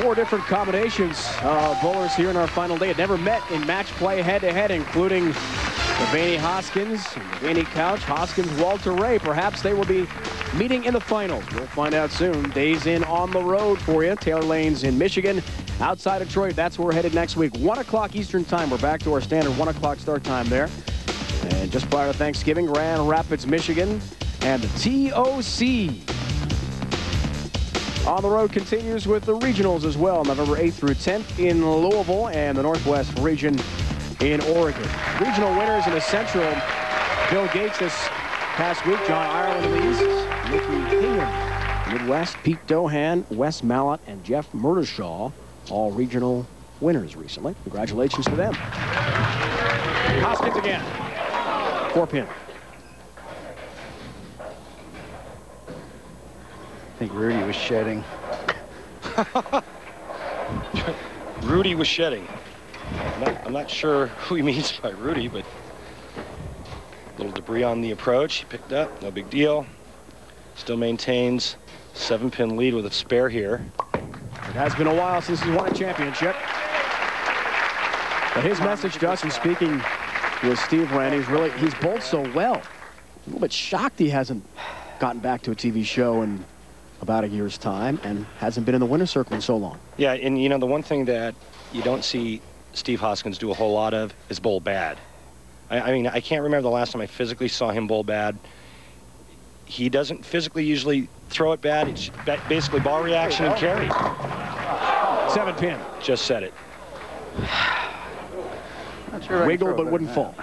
4 different combinations of bowlers here in our final day. It never met in match play head-to-head, including Devaney Hoskins, Devaney Couch, Hoskins, Walter Ray. Perhaps they will be meeting in the finals. We'll find out soon. Days in on the road for you. Taylor Lanes in Michigan. Outside of Detroit, that's where we're headed next week. 1 o'clock Eastern time. We're back to our standard 1 o'clock start time there. And just prior to Thanksgiving, Grand Rapids, Michigan, and the TOC. On the road continues with the regionals as well, November 8th through 10th in Louisville and the Northwest region in Oregon. Regional winners in the Central, Bill Gates this past week, John Ireland in the East, Mickey Hingham, Midwest, Pete Dohan, Wes Mallett, and Jeff Murdershaw, all regional winners recently. Congratulations to them. Hoskins again, 4-pin. I think Rudy was shedding. Rudy was shedding. I'm not sure who he means by Rudy, but a little debris on the approach. He picked up, no big deal. Still maintains 7-pin lead with a spare here. It has been a while since he's won a championship. But his message to us in speaking with Steve Rand, he's bowled so well. A little bit shocked he hasn't gotten back to a TV show in about a year's time and hasn't been in the winner's circle in so long. Yeah, and you know, the one thing that you don't see Steve Hoskins do a whole lot of is bowl bad. I mean, I can't remember the last time I physically saw him bowl bad. He doesn't physically usually throw it bad. It's basically ball reaction and carry. 7-pin. Just said it. Not sure Wiggle but wouldn't fall.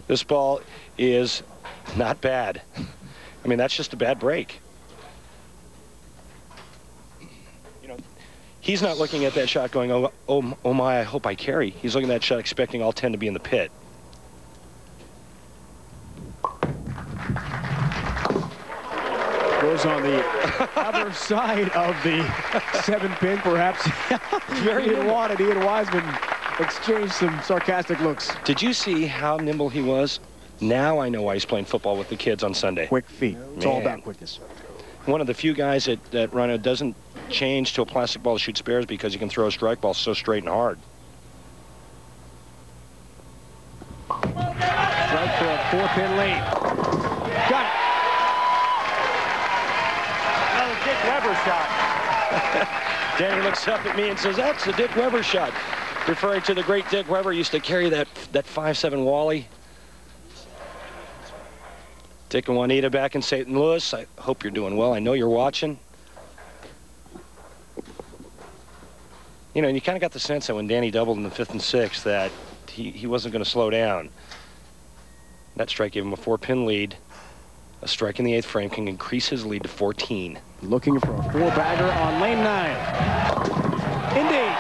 This ball is not bad. I mean, that's just a bad break. You know, he's not looking at that shot going, oh my, I hope I carry. He's looking at that shot expecting all 10 to be in the pit. Goes on the other side of the 7-pin, perhaps. Very didn't want it. He and Wiseman exchanged some sarcastic looks. Did you see how nimble he was? Now I know why he's playing football with the kids on Sunday. Quick feet. It's all about quickness. One of the few guys that Rhino doesn't change to a plastic ball to shoot spares because he can throw a strike ball so straight and hard. Strike for a 4-pin lead. Got it. Another Dick Weber shot. Danny looks up at me and says, that's the Dick Weber shot. Referring to the great Dick Weber, used to carry that 5'7" Wally. Dick and Juanita back in St. Louis. I hope you're doing well. I know you're watching. You know, and you kind of got the sense that when Danny doubled in the 5th and 6th that he wasn't going to slow down. That strike gave him a 4-pin lead. A strike in the 8th frame can increase his lead to 14. Looking for a 4-bagger on lane 9. Indeed.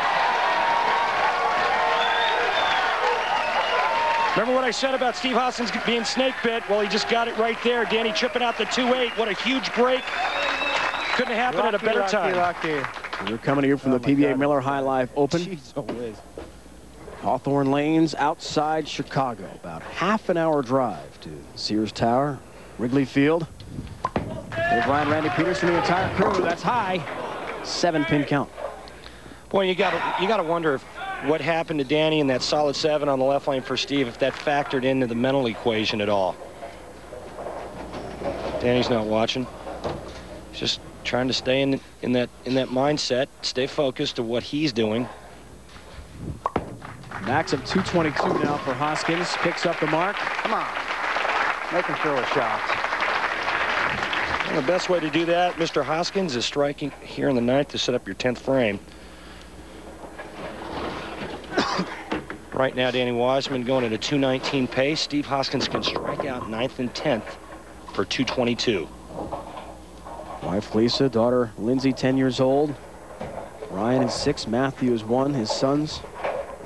Remember what I said about Steve Hoskins being snake bit? Well, he just got it right there. Danny tripping out the 2-8. What a huge break. Couldn't happen at a better time. We're coming here from the PBA Miller High Life Open. Hawthorne Lanes outside Chicago. About half an hour drive to Sears Tower, Wrigley Field. There's Ryan Randy Peterson, the entire crew. That's high. 7-pin count. Boy, you gotta wonder if what happened to Danny in that solid 7 on the left lane for Steve, if that factored into the mental equation at all. Danny's not watching. He's just trying to stay in that mindset, stay focused to what he's doing. Max of 222 now for Hoskins. Picks up the mark. Come on. Make him throw a shot. And the best way to do that, Mr. Hoskins, is striking here in the 9th to set up your 10th frame. Right now, Danny Wiseman going at a 2:19 pace. Steve Hoskins can strike out 9th and 10th for 2:22. Wife Lisa, daughter Lindsay, 10 years old. Ryan is 6, Matthew is 1. His sons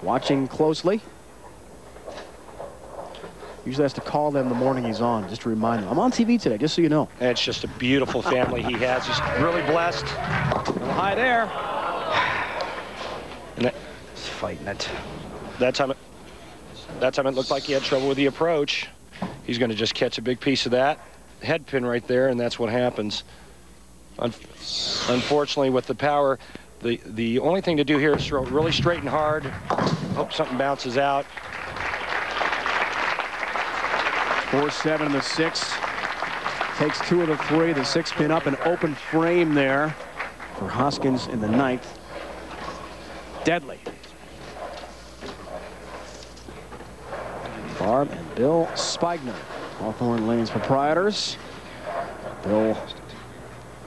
watching closely. Usually has to call them the morning he's on, just to remind them. I'm on TV today, just so you know. It's just a beautiful family he has. He's really blessed. A little high there. And He's fighting it. that time it looked like he had trouble with the approach. He's going to just catch a big piece of that head pin right there, and that's what happens. Unfortunately, with the power, the only thing to do here is throw it really straight and hard. Hope something bounces out. 4-7 in the 6. Takes 2 of the 3. The 6 pin up an open frame there for Hoskins in the 9th. Deadly. Barb and Bill Spigner, Hawthorne Lanes proprietors. Bill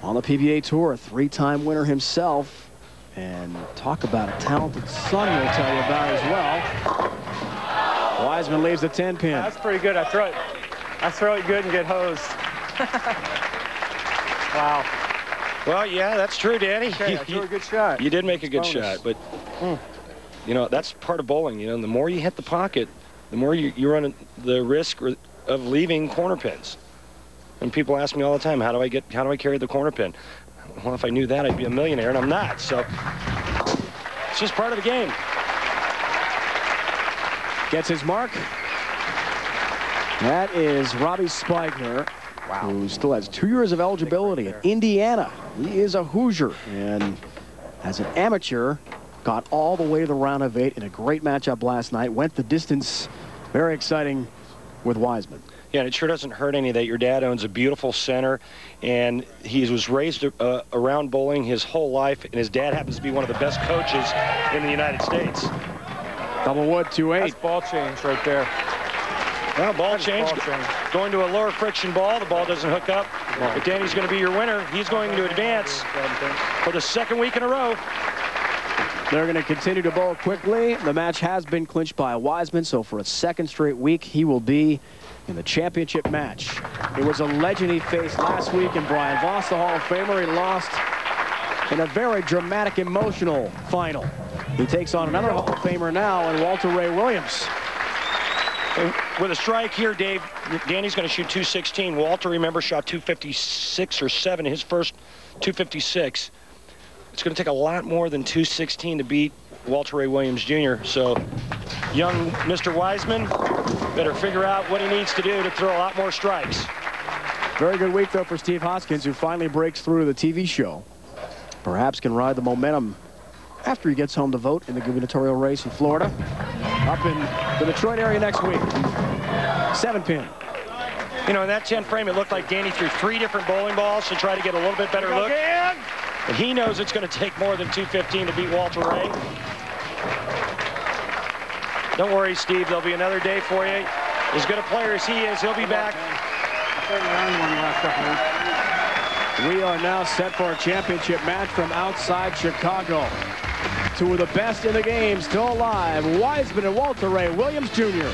on the PBA Tour, 3-time winner himself. And talk about a talented son we'll tell you about as well. Wiseman leaves the 10 pin. That's pretty good. I throw it good and get hosed. Wow. Well, yeah, that's true, Danny. Okay, I threw a good shot. You did make a good Bonus. shot, but you know, that's part of bowling. You know, the more you hit the pocket, the more you run the risk of leaving corner pins. And people ask me all the time, how do I carry the corner pin? Well, if I knew that, I'd be a millionaire, and I'm not. So it's just part of the game. Gets his mark. That is Robbie Spigner, who still has 2 years of eligibility at Indiana. He is a Hoosier, and as an amateur, got all the way to the round of 8 in a great matchup last night. Went the distance. Very exciting with Wiseman. Yeah, and it sure doesn't hurt any that your dad owns a beautiful center, and he was raised around bowling his whole life, and his dad happens to be one of the best coaches in the United States. Double wood, 2-8. That's ball change right there. Well, ball change. Going to a lower friction ball. The ball doesn't hook up. But Danny's going to be your winner. He's going to advance for the 2nd week in a row. They're going to continue to bowl quickly. The match has been clinched by Wiseman, so for a 2nd straight week, he will be in the championship match. It was a legend he faced last week in Brian Voss, the Hall of Famer. He lost in a very dramatic, emotional final. He takes on another Hall of Famer now in Walter Ray Williams. And with a strike here, Dave, Danny's going to shoot 216. Walter, remember, shot 256 or 7 in his first 256. It's going to take a lot more than 216 to beat Walter Ray Williams Jr. So young Mr. Wiseman better figure out what he needs to do to throw a lot more strikes. Very good week, though, for Steve Hoskins, who finally breaks through the TV show. Perhaps can ride the momentum after he gets home to vote in the gubernatorial race in Florida. Up in the Detroit area next week. 7 pin. You know, in that 10 frame, it looked like Danny threw 3 different bowling balls to try to get a little bit better look. And he knows it's going to take more than 215 to beat Walter Ray. Don't worry, Steve. There'll be another day for you. As good a player as he is, he'll be back. We are now set for a championship match from outside Chicago. 2 of the best in the game still alive, Wiseman and Walter Ray Williams Jr.